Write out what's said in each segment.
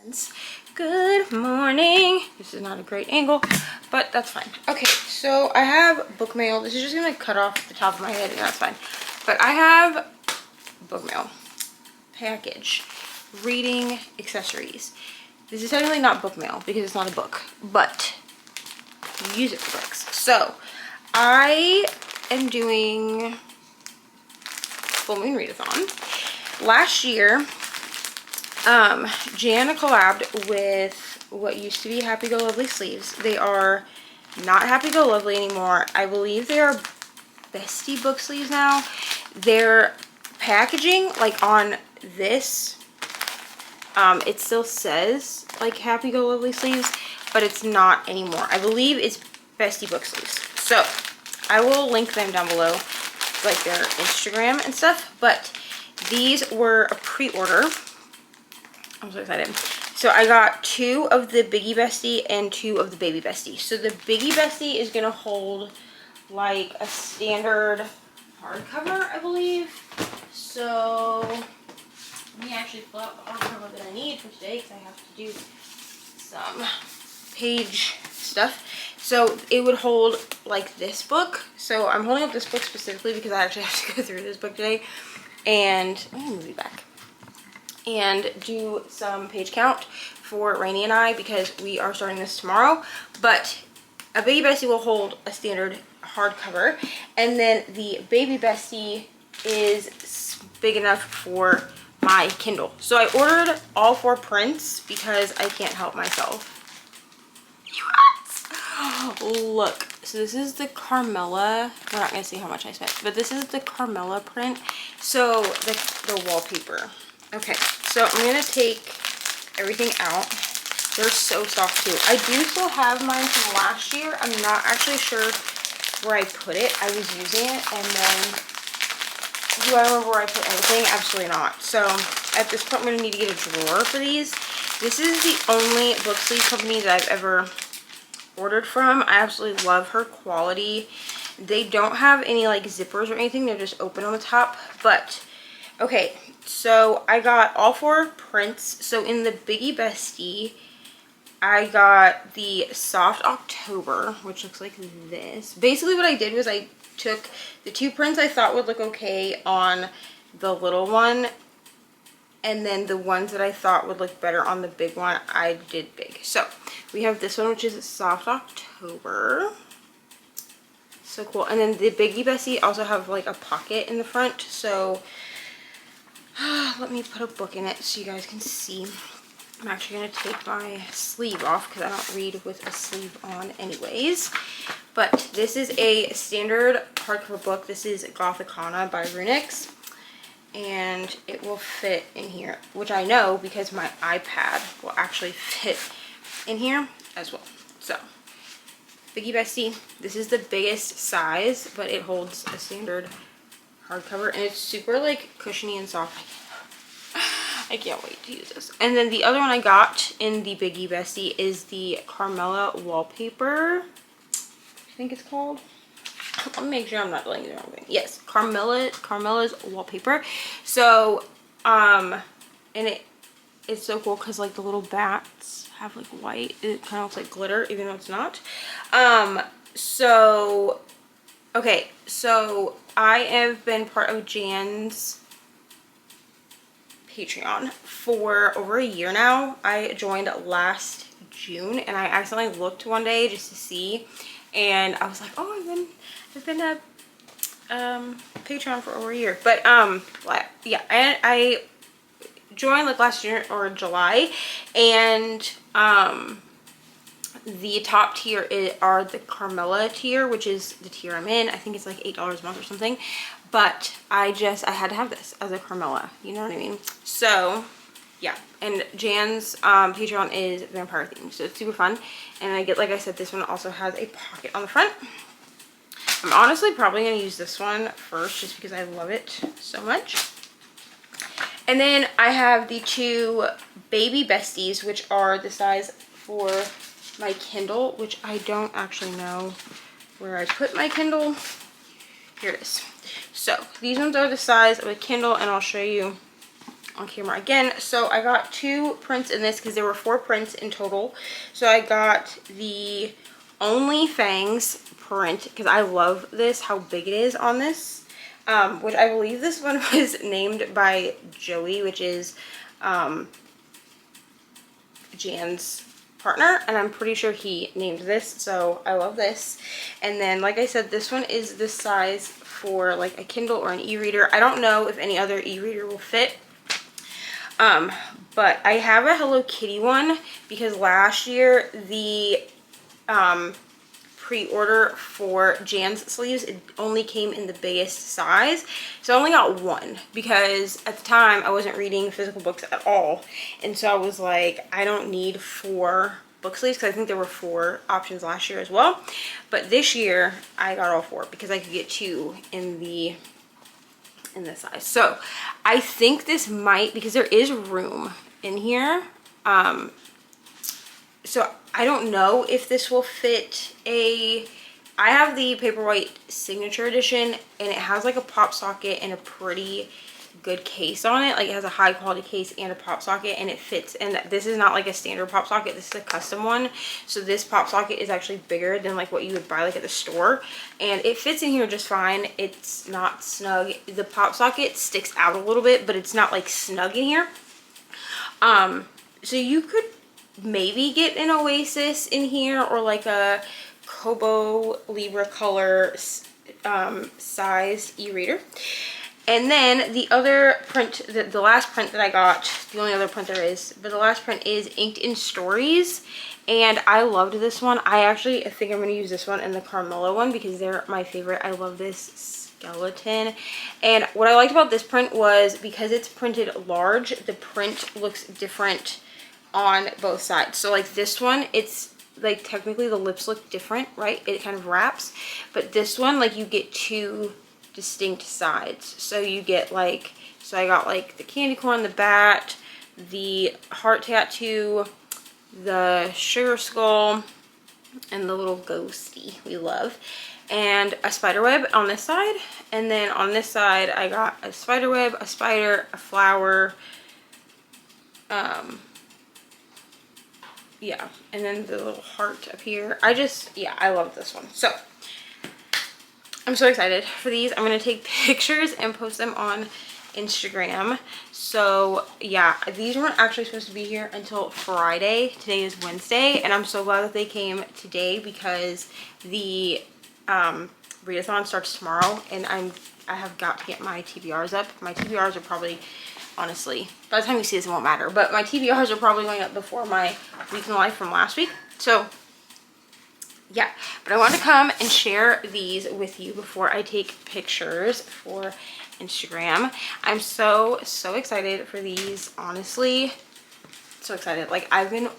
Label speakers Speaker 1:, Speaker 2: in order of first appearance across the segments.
Speaker 1: friends. Good morning. This is not a great angle, but that's fine. Okay, so I have book mail. This is just gonna cut off the top of my head and that's fine. But I have book mail, package, reading accessories. This is technically not book mail because it's not a book, but you use it for books. So I am doing full moon readathon. Last year, Jan collabed with what used to be Happy Go Lovely sleeves. They are not Happy Go Lovely anymore. I believe they are Bestie book sleeves now. Their packaging, like on this, it still says like Happy Go Lovely sleeves, but it's not anymore. I believe it's Bestie book sleeves. So I will link them down below, like their Instagram and stuff, but these were a pre-order. I'm so excited. So I got 2 of the Biggie Bestie and 2 of the Baby Bestie. So the Biggie Bestie is gonna hold like a standard hardcover, I believe. So let me actually pull out the hardcover that I need for today because I have to do some page stuff. So it would hold like this book. So I'm holding up this book specifically because I actually have to go through this book today. And I'm gonna move you back and do some page count for Rainy and I because we are starting this tomorrow. But a Baby Bestie will hold a standard hardcover, and then the Baby Bestie is big enough for my Kindle. So I ordered all 4 prints because I can't help myself. Look, so this is the Carmela. We're not gonna see how much I spent, but this is the Carmela print. So the wallpaper. Okay, so I'm gonna take everything out. They're so soft too. I do still have mine from last year. I'm not actually sure where I put it. I was using it, and then do I remember where I put anything? Absolutely not. So at this point, I'm gonna need to get a drawer for these. This is the only book sleeve company that I've ever ordered from. I absolutely love her quality. They don't have any like zippers or anything. They're just open on the top. But okay, so I got all 4 prints. So in the Biggie Bestie, I got the Soft October, which looks like this. Basically what I did was I took the 2 prints I thought would look okay on the little one, and then the ones that I thought would look better on the big one, I did big. So we have this one, which is Soft October. So cool. And then the Biggie Bestie also have like a pocket in the front. So let me put a book in it so you guys can see. I'm actually going to take my sleeve off because I don't read with a sleeve on anyways. But this is a standard hardcover book. This is Gothicana by Runix. And it will fit in here, which I know because my iPad will actually fit in here as well. So Biggie Bestie, this is the biggest size, but it holds a standard hardcover, and it's super like cushiony and soft. I can't wait to use this. And then the other one I got in the Biggie Bestie is the Carmela wallpaper, I think it's called. Let me make sure I'm not doing the wrong thing. Yes, Carmela's wallpaper. So and it's so cool because like the little bats have like white, it kind of looks like glitter even though it's not. So okay, so I have been part of Jan's Patreon for over a year now. I joined last June and I accidentally looked one day just to see, and I was like, oh, I've been a Patreon for over a year. But yeah, I joined like last year or July, and the top tier are the Carmela tier, which is the tier I'm in. I think it's like $8 a month or something. But I had to have this as a Carmela, you know what I mean? So yeah, and Jan's Patreon is vampire themed, so it's super fun. And I get, like I said, this one also has a pocket on the front. I'm honestly probably going to use this one first just because I love it so much. And then I have the 2 Baby Besties, which are the size for my Kindle, which I don't actually know where I put my Kindle. Here it is. So these ones are the size of a Kindle, and I'll show you on camera again. So I got 2 prints in this because there were 4 prints in total. So I got the Only Fangs print because I love this, how big it is on this, which I believe this one was named by Joey, which is Jan's partner, and I'm pretty sure he named this, so I love this. And then, like I said, this one is the size for like a Kindle or an e-reader. I don't know if any other e-reader will fit, but I have a Hello Kitty one because last year the pre-order for Jan's sleeves, it only came in the biggest size, so I only got 1 because at the time I wasn't reading physical books at all, and so I was like, I don't need 4 book sleeves because I think there were 4 options last year as well, but this year I got all 4 because I could get 2 in this size. So I think this might, because there is room in here, so I don't know if this will fit I have the Paperwhite Signature Edition, and it has like a pop socket and a pretty good case on it. Like, it has a high quality case and a pop socket, and it fits. And this is not like a standard pop socket, this is a custom one. So this pop socket is actually bigger than like what you would buy like at the store, and it fits in here just fine. It's not snug. The pop socket sticks out a little bit, but it's not like snug in here. So you could maybe get an Oasis in here, or like a Kobo Libra color size e-reader. And then the other print, the last print that I got, the only other print there is, but the last print is Inked in Stories, and I loved this one. I think I'm going to use this one and the Carmilla one because they're my favorite. I love this skeleton, and what I liked about this print was because it's printed large, the print looks different on both sides. So like this one, it's like technically the lips look different, right? It kind of wraps, but this one, like, you get 2 distinct sides. So you get like, so I got like the candy corn, the bat, the heart tattoo, the sugar skull, and the little ghosty we love, and a spider web on this side. And then on this side I got a spider web, a spider, a flower, yeah, and then the little heart up here. I love this one. So I'm so excited for these. I'm going to take pictures and post them on Instagram. So yeah, these weren't actually supposed to be here until Friday. Today is Wednesday, and I'm so glad that they came today because the readathon starts tomorrow, and I have got to get my TBRs up. My TBRs are probably, honestly, by the time you see this it won't matter, but my TBRs are probably going up before my week in the life from last week. So yeah, but I wanted to come and share these with you before I take pictures for Instagram. I'm so excited for these, honestly, so excited. Like, I've been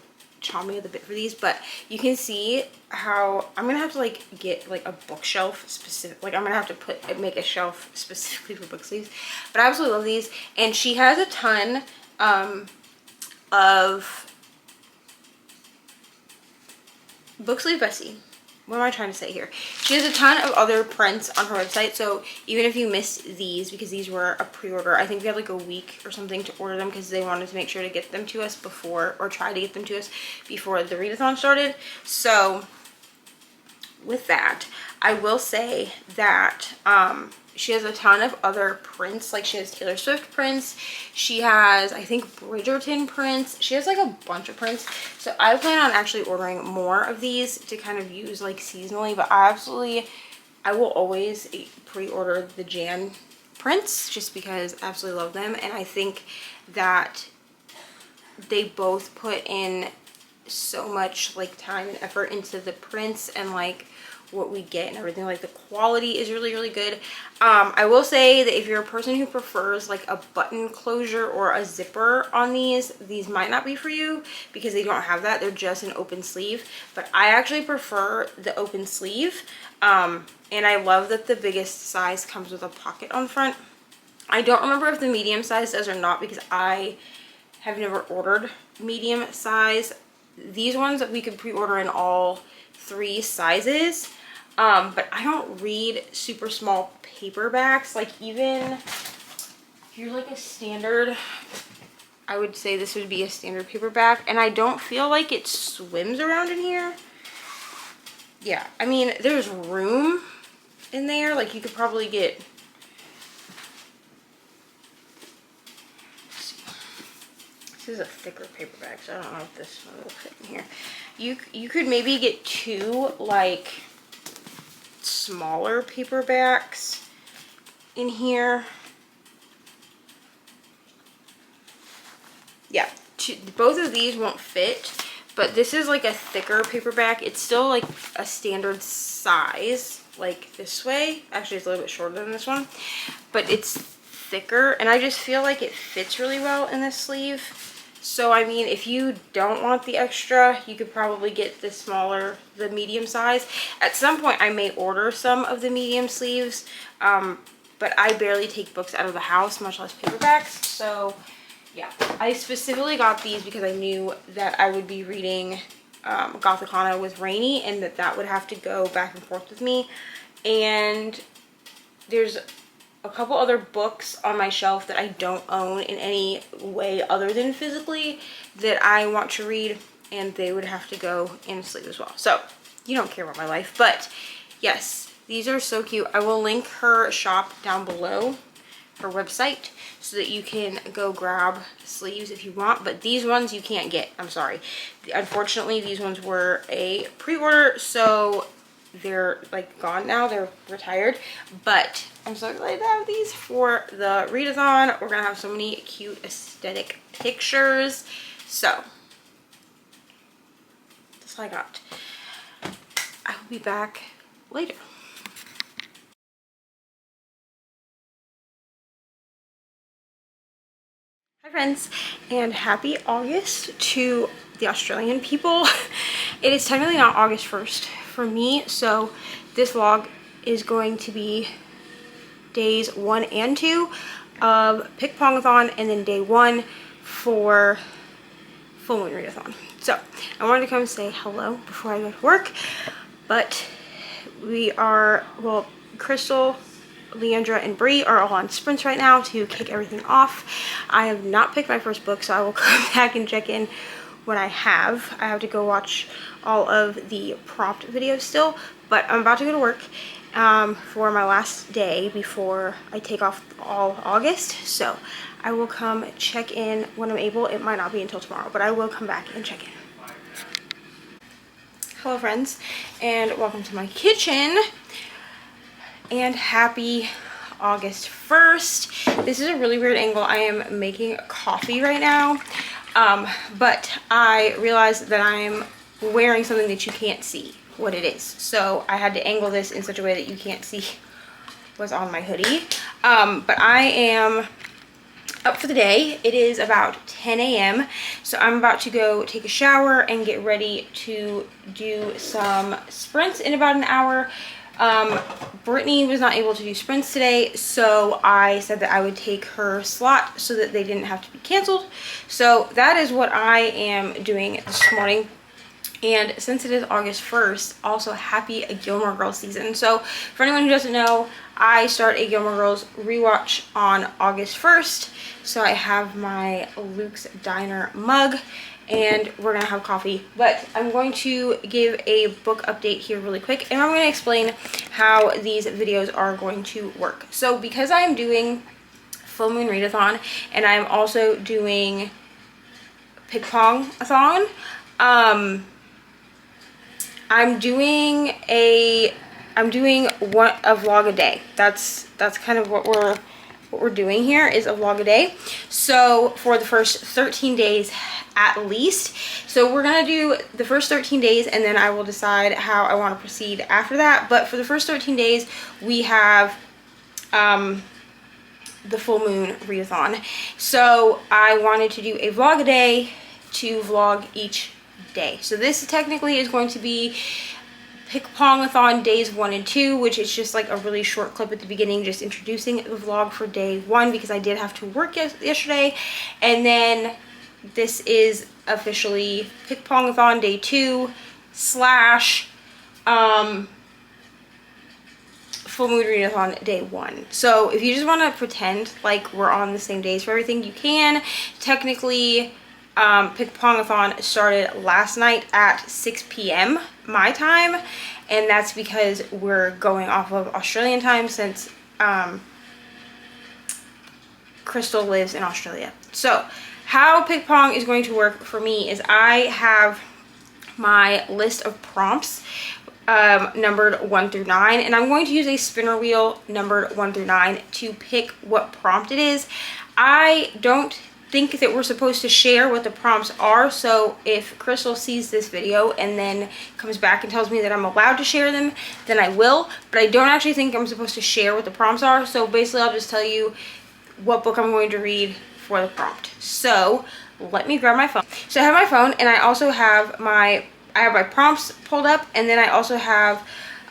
Speaker 1: chomping at the bit for these, but you can see how I'm gonna have to like get like a bookshelf specific, like I'm gonna have to make a shelf specifically for book sleeves. But I absolutely love these, and she has a ton of book sleeve Bessie. What am I trying to say here? She has a ton of other prints on her website, so even if you missed these, because these were a pre-order, I think we had like a week or something to order them because they wanted to make sure to get them to us before, or try to get them to us before the readathon started. So with that, I will say that she has a ton of other prints. Like, she has Taylor Swift prints, she has, I think, Bridgerton prints, she has like a bunch of prints. So I plan on actually ordering more of these to kind of use like seasonally, but I will always pre-order the Jan prints just because I absolutely love them, and I think that they both put in so much like time and effort into the prints and like what we get and everything. Like, the quality is really good. I will say that if you're a person who prefers like a button closure or a zipper on these might not be for you because they don't have that. They're just an open sleeve, but I actually prefer the open sleeve, and I love that the biggest size comes with a pocket on front. I don't remember if the medium size does or not because I have never ordered medium size. These ones that we could pre-order in all 3 sizes, but I don't read super small paperbacks. Like, even if you're like a standard I would say this would be a standard paperback, and I don't feel like it swims around in here. Yeah, I mean, there's room in there. Like, you could probably get, let's see. This is a thicker paperback, so I don't know if this one will fit in here. You could maybe get 2 like smaller paperbacks in here. Yeah, both of these won't fit, but this is like a thicker paperback. It's still like a standard size, like this way. Actually, it's a little bit shorter than this one, but it's thicker, and I just feel like it fits really well in this sleeve. So, I mean, if you don't want the extra, you could probably get the smaller, the medium size. At some point, I may order some of the medium sleeves, but I barely take books out of the house, much less paperbacks. So, yeah, I specifically got these because I knew that I would be reading Gothicana with Rainy, and that would have to go back and forth with me. And there's a couple other books on my shelf that I don't own in any way other than physically that I want to read, and they would have to go in a sleeve as well. So you don't care about my life, but yes, these are so cute. I will link her shop down below, her website, so that you can go grab sleeves if you want, but these ones you can't get. I'm sorry. Unfortunately, these ones were a pre-order, so they're like gone now. They're retired, but I'm so excited to have these for the readathon. We're gonna have so many cute aesthetic pictures. So that's all I got. I will be back later. Hi friends, and happy August to the Australian people. It is technically not August 1st for me, so this vlog is going to be days 1 and 2 of PICKPONGATHON, and then day 1 for full moon readathon. So I wanted to come say hello before I go to work, but we are, well, Crystal, Leandra, and Bree are all on sprints right now to kick everything off. I have not picked my first book, so I will come back and check in when I have. I have to go watch all of the prompt videos still, but I'm about to go to work for my last day before I take off all August. So I will come check in when I'm able. It might not be until tomorrow, but I will come back and check in. Hello friends, and welcome to my kitchen, and happy August 1st. This is a really weird angle. I am making coffee right now, but I realized that I'm wearing something that you can't see what it is. So I had to angle this in such a way that you can't see what's on my hoodie. But I am up for the day. It is about 10 a.m. So I'm about to go take a shower and get ready to do some sprints in about an hour. Brittany was not able to do sprints today, so I said that I would take her slot so that they didn't have to be canceled. So that is what I am doing this morning. And since it is August 1st, also happy Gilmore Girls season. So for anyone who doesn't know, I start a Gilmore Girls rewatch on August 1st. So I have my Luke's Diner mug, and we're gonna have coffee. But I'm going to give a book update here really quick, and I'm gonna explain how these videos are going to work. So because I am doing Full Moon Readathon, and I'm also doing PICKPONGATHON, I'm doing a vlog a day. That's kind of what we're doing here, is a vlog a day. So for the first 13 days at least. So we're gonna do the first 13 days, and then I will decide how I want to proceed after that. But for the first 13 days, we have the full moon readathon. So I wanted to do a vlog a day to vlog each day. So this technically is going to be PICKPONGATHON days 1 and 2, which is just like a really short clip at the beginning, just introducing the vlog for day 1, because I did have to work yesterday. And then this is officially PICKPONGATHON day 2 slash Full Moon Readathon day 1. So if you just want to pretend like we're on the same days for everything, you can. Technically, PICKPONGATHon started last night at 6 p.m. my time, and that's because we're going off of Australian time since Crystal lives in Australia. So how PICKPONG is going to work for me is I have my list of prompts numbered 1 through 9, and I'm going to use a spinner wheel numbered 1 through 9 to pick what prompt it is. I don't think that we're supposed to share what the prompts are, so if Crystal sees this video and then comes back and tells me that I'm allowed to share them, then I will, but I don't actually think I'm supposed to share what the prompts are. So basically I'll just tell you what book I'm going to read for the prompt. So let me grab my phone. So I have my phone, and I also have my prompts pulled up, and then I also have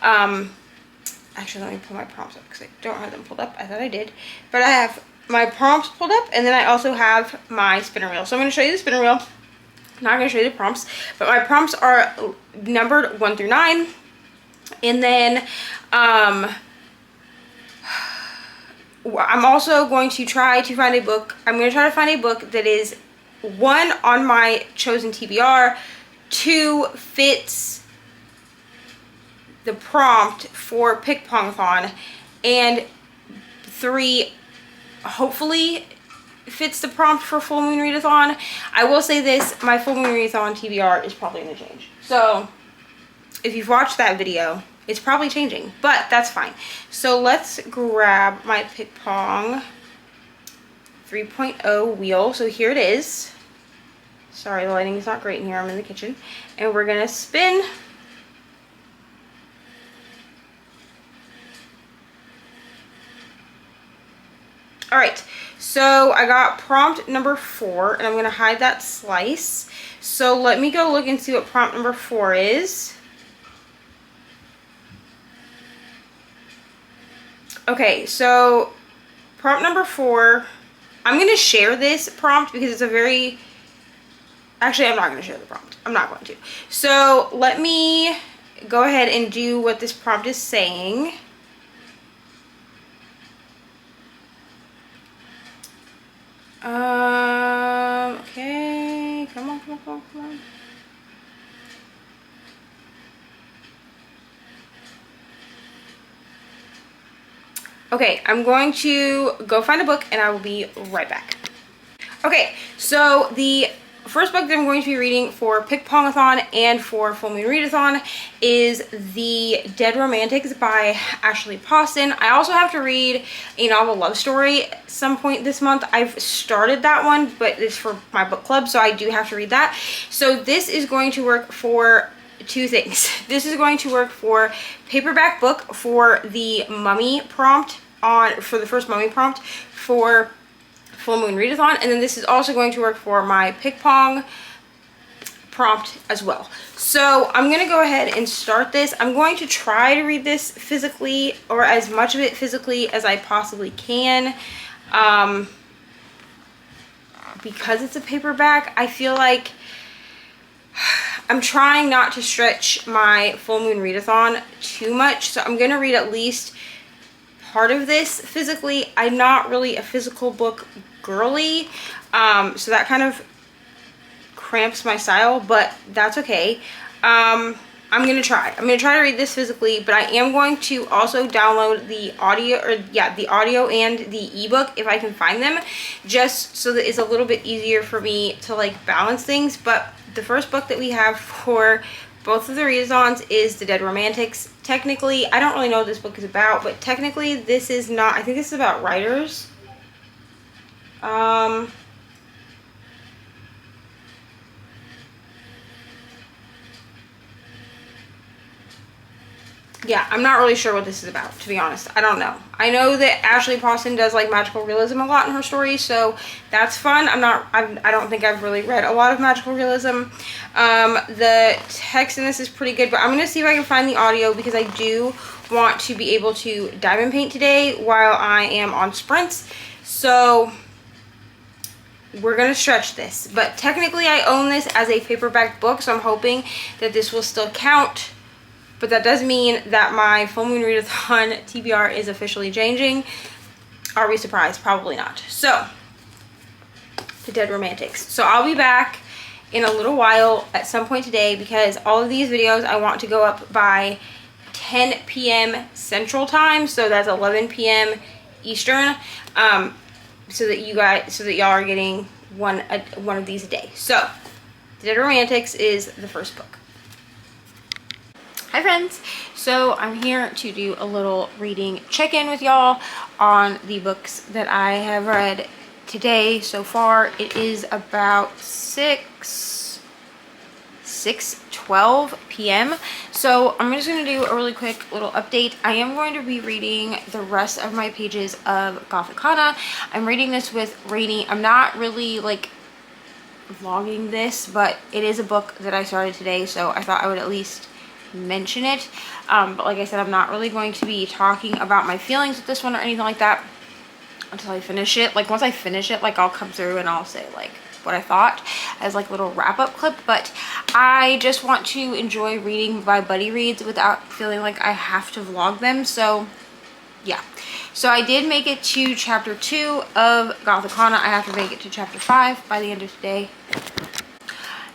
Speaker 1: actually let me pull my prompts up because I don't have them pulled up. I thought I did, but I have my prompts pulled up, and then I also have my spinner wheel. So I'm going to show you the spinner wheel. I'm not going to show you the prompts, but my prompts are numbered 1 through 9, and then I'm also going to try to find a book. I'm going to try to find a book that is 1 on my chosen TBR, 2 fits the prompt for PICKPONGATHon, and 3 hopefully fits the prompt for Full Moon Readathon. I will say this, my Full Moon Readathon TBR is probably going to change. So if you've watched that video, it's probably changing, but that's fine. So let's grab my PICKPONG 3.0 wheel. So here it is. Sorry, the lighting is not great in here. I'm in the kitchen. And we're gonna spin. All right, so I got prompt number 4, and I'm gonna hide that slice. So let me go look and see what prompt number 4 is. Okay, so prompt number 4, I'm going to share this prompt because it's a very, actually I'm not going to share the prompt. I'm not going to. So let me go ahead and do what this prompt is saying. Okay, come on, come on, come on, come on. Okay, I'm going to go find a book, and I will be right back. Okay, so the first book that I'm going to be reading for PICKPONGATHon and for Full Moon Readathon is The Dead Romantics by Ashley Poston. I also have to read a novel love story at some point this month. I've started that one, but it's for my book club, so I do have to read that. So this is going to work for 2 things. This is going to work for paperback book for the mummy prompt for the first mummy prompt for Full Moon Readathon, and then this is also going to work for my PICKPONG prompt as well. So I'm going to go ahead and start this. I'm going to try to read this physically, or as much of it physically as I possibly can. Because it's a paperback, I feel like I'm trying not to stretch my Full Moon Readathon too much, so I'm going to read at least part of this physically. I'm not really a physical book girly, so that kind of cramps my style, but that's okay. I'm gonna try to read this physically, but I am going to also download the audio, the audio and the ebook if I can find them, just so that it's a little bit easier for me to like balance things. But the first book that we have for both of the readathons is The Dead Romantics. Technically, I don't really know what this book is about, but technically this is not, I think this is about writers. Yeah, I'm not really sure what this is about, to be honest. I don't know. I know that Ashley Poston does like magical realism a lot in her stories, so that's fun. I don't think I've really read a lot of magical realism. The text in this is pretty good, but I'm gonna see if I can find the audio because I do want to be able to diamond paint today while I am on sprints. So we're gonna stretch this, but technically I own this as a paperback book, so I'm hoping that this will still count. but that does mean that my full moon readathon TBR is officially changing. Are we surprised? Probably not. So, the Dead Romantics. So I'll be back in a little while at some point today, because all of these videos I want to go up by 10 p.m. Central Time, so that's 11 p.m. Eastern, so that y'all are getting one of these a day. So, The Dead Romantics is the first book. Hi friends, so I'm here to do a little reading check-in with y'all on the books that I have read today so far. It is about 6:12 p.m. So I'm just going to do a really quick little update. I am going to be reading the rest of my pages of Gothicana. I'm reading this with Rainy. I'm not really like vlogging this, but it is a book that I started today, so I thought I would at least mention it. But like I said, I'm not really going to be talking about my feelings with this one or anything like that until I finish it. Like once I finish it, like I'll come through and I'll say like what I thought as like a little wrap-up clip. But I just want to enjoy reading my buddy reads without feeling like I have to vlog them. So yeah, so I did make it to chapter 2 of Gothicana. I have to make it to chapter 5 by the end of today.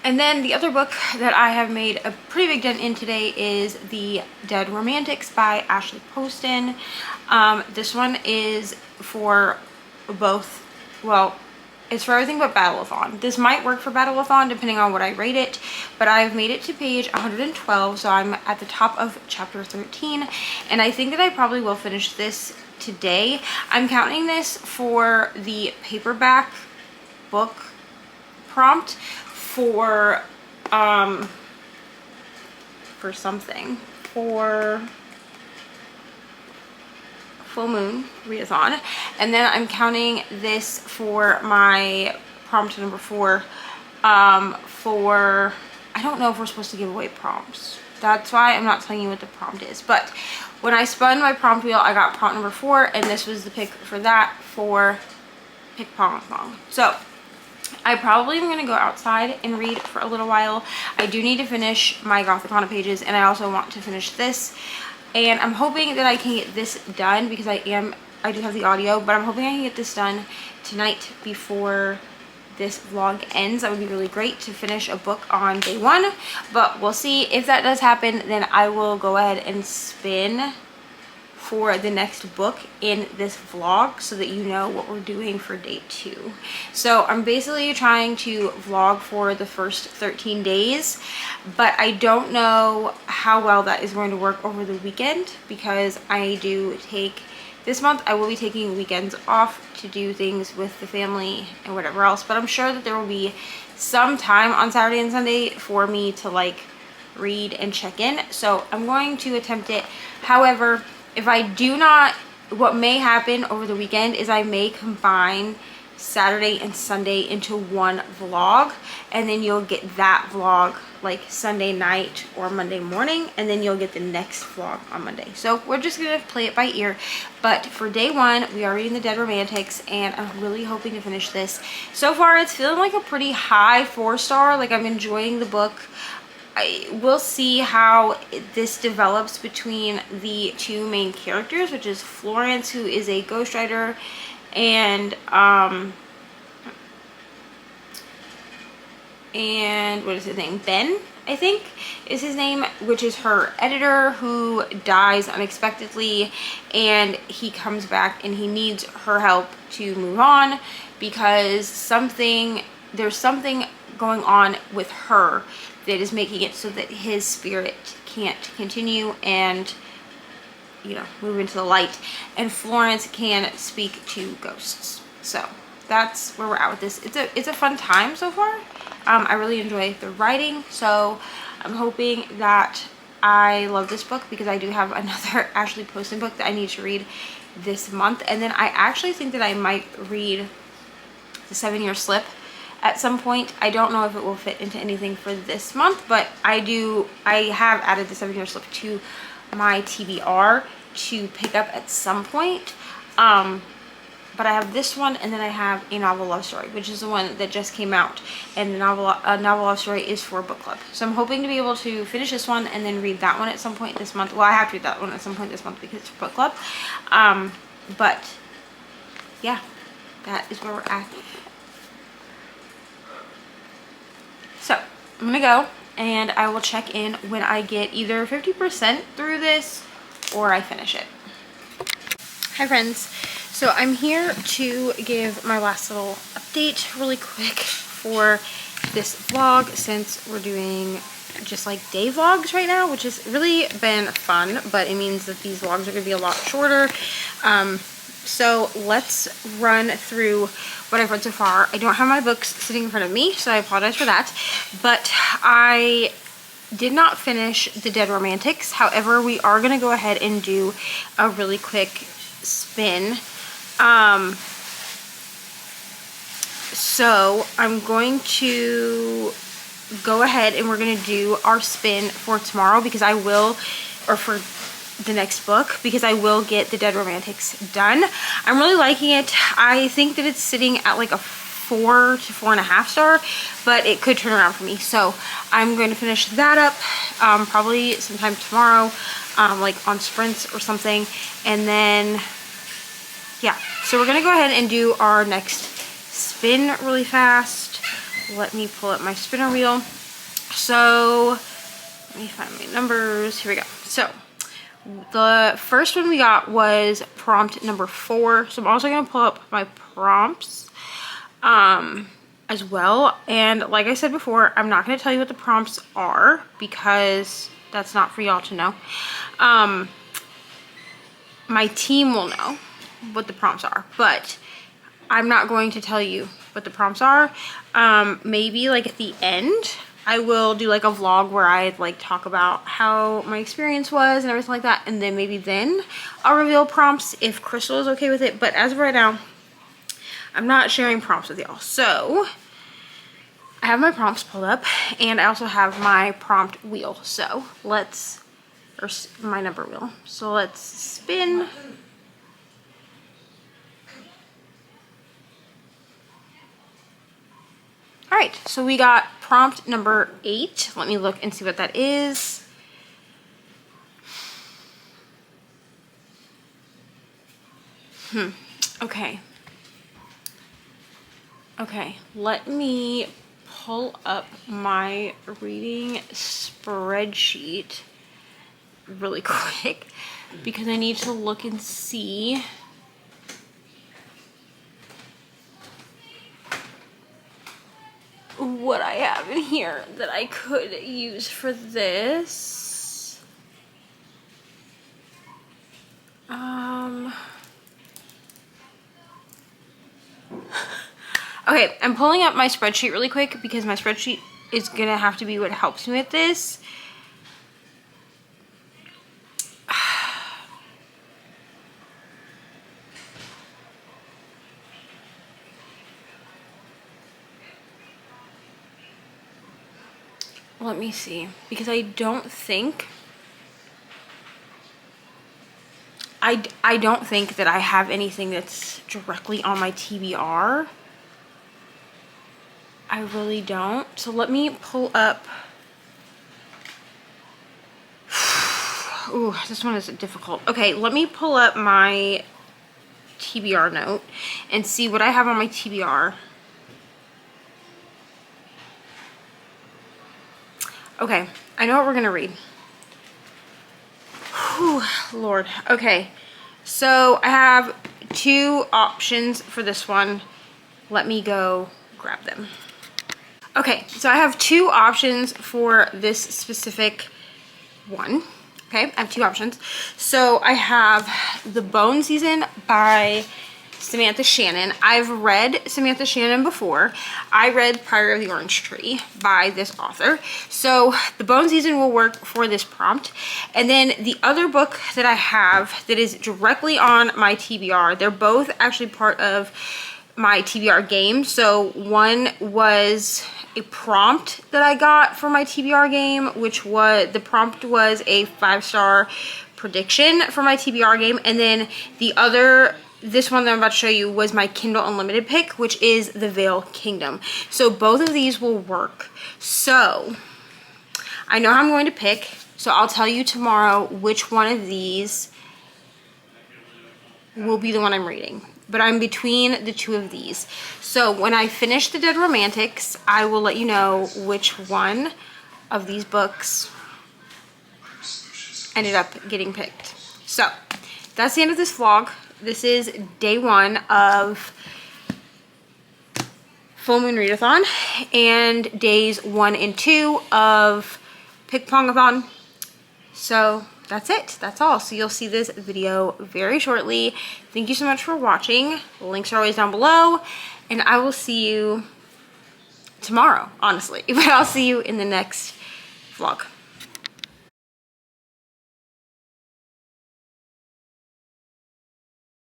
Speaker 1: And then the other book that I have made a pretty big dent in today is The Dead Romantics by Ashley Poston. This one is for both, well, it's for everything but Battleathon. This might work for Battleathon depending on what I rate it, but I've made it to page 112, so I'm at the top of chapter 13, and I think that I probably will finish this today. I'm counting this for the paperback book prompt for something, for full moon readathon, and then I'm counting this for my prompt number 4 for, I don't know if we're supposed to give away prompts. That's why I'm not telling you what the prompt is, but when I spun my prompt wheel, I got prompt number 4, and this was the pick for that for PICKPONGATHON. So I probably am going to go outside and read for a little while. I do need to finish my Gothicana pages, and I also want to finish this. And I'm hoping that I can get this done, because I do have the audio, but I'm hoping I can get this done tonight before this vlog ends. That would be really great to finish a book on day 1, but we'll see. If that does happen, then I will go ahead and spin for the next book in this vlog so that you know what we're doing for day 2. So I'm basically trying to vlog for the first 13 days, but I don't know how well that is going to work over the weekend, because I do take, this month I will be taking weekends off to do things with the family and whatever else, but I'm sure that there will be some time on Saturday and Sunday for me to like read and check in. So I'm going to attempt it. However, if I do not, what may happen over the weekend is I may combine Saturday and Sunday into one vlog, and then you'll get that vlog like Sunday night or Monday morning, and then you'll get the next vlog on Monday. So we're just gonna play it by ear. But for day 1, we are reading The Dead Romantics, and I'm really hoping to finish this. So far it's feeling like a pretty high 4-star. Like I'm enjoying the book. We'll see how this develops between the 2 main characters, which is Florence, who is a ghostwriter, and what is his name? Ben, I think is his name, which is her editor, who dies unexpectedly, and he comes back and he needs her help to move on, because there's something going on with her that is making it so that his spirit can't continue and, you know, move into the light, and Florence can speak to ghosts. So that's where we're at with this. It's a fun time so far. I really enjoy the writing, so I'm hoping that I love this book, because I do have another Ashley Poston book that I need to read this month, and then I actually think that I might read The 7-Year Slip at some point. I don't know if it will fit into anything for this month, but I have added The 7-Year Slip to my TBR to pick up at some point. but I have this one, and then I have A Novel Love Story, which is the one that just came out, and the novel love story is for book club. So I'm hoping to be able to finish this one and then read that one at some point this month. Well, I have to read that one at some point this month because it's for book club. But yeah, that is where we're at. So I'm gonna go, and I will check in when I get either 50% through this or I finish it. Hi friends. So I'm here to give my last little update really quick for this vlog, since we're doing just like day vlogs right now, which has really been fun, but it means that these vlogs are going to be a lot shorter. So let's run through what I've read so far. I don't have my books sitting in front of me, so I apologize for that, but I did not finish The Dead Romantics. However, we are going to go ahead and do a really quick spin. So I'm going to go ahead and we're going to do our spin for tomorrow, because I will, or for the next book, because I will get The Dead Romantics done. I'm really liking it. I think that it's sitting at like a 4 to 4.5 star, but it could turn around for me. So I'm going to finish that up probably sometime tomorrow, like on sprints or something. And then yeah, so we're gonna go ahead and do our next spin really fast. Let me pull up my spinner wheel. So let me find my numbers. Here we go. So the first one we got was prompt number 4. So I'm also gonna pull up my prompts as well. And like I said before, I'm not gonna tell you what the prompts are because that's not for y'all to know. My team will know what the prompts are, but I'm not going to tell you what the prompts are. Maybe like at the end I will do like a vlog where I like talk about how my experience was and everything like that, and then maybe then I'll reveal prompts if Crystal is okay with it. But as of right now, I'm not sharing prompts with y'all. So I have my prompts pulled up, and I also have my prompt wheel. So let's, or my number wheel. So let's spin. All right, so we got prompt number 8. Let me look and see what that is. Okay. Okay, let me pull up my reading spreadsheet really quick because I need to look and see what I have in here that I could use for this. Okay, I'm pulling up my spreadsheet really quick because my spreadsheet is gonna have to be what helps me with this. Let me see, because I don't think I don't think that I have anything that's directly on my TBR. I really don't. So let me pull up. Ooh, this one is difficult. Okay, let me pull up my TBR note and see what I have on my TBR. Okay, I know what we're gonna read. Whew, Lord. Okay, so I have 2 options for this one. Let me go grab them. Okay, so I have 2 options for this specific one. Okay, I have 2 options. So I have The Bone Season by Samantha Shannon. I've read Samantha Shannon before. I read Priory of the Orange Tree by this author. So The Bone Season will work for this prompt. And then the other book that I have that is directly on my TBR, they're both actually part of my TBR game. So one was a prompt that I got for my TBR game, which was, the prompt was a 5-star prediction for my TBR game. And then the other this one that I'm about to show you was my Kindle Unlimited pick, which is The Veil Kingdom. So both of these will work. So I know how I'm going to pick, so I'll tell you tomorrow which one of these will be the one I'm reading. But I'm between the two of these. So when I finish The Dead Romantics, I will let you know which one of these books ended up getting picked. So that's the end of this vlog. This is day 1 of Full Moon Readathon and days 1 and 2 of PICKPONGATHon. So that's it. That's all. So you'll see this video very shortly. Thank you so much for watching. The links are always down below. And I will see you tomorrow, honestly. But I'll see you in the next vlog.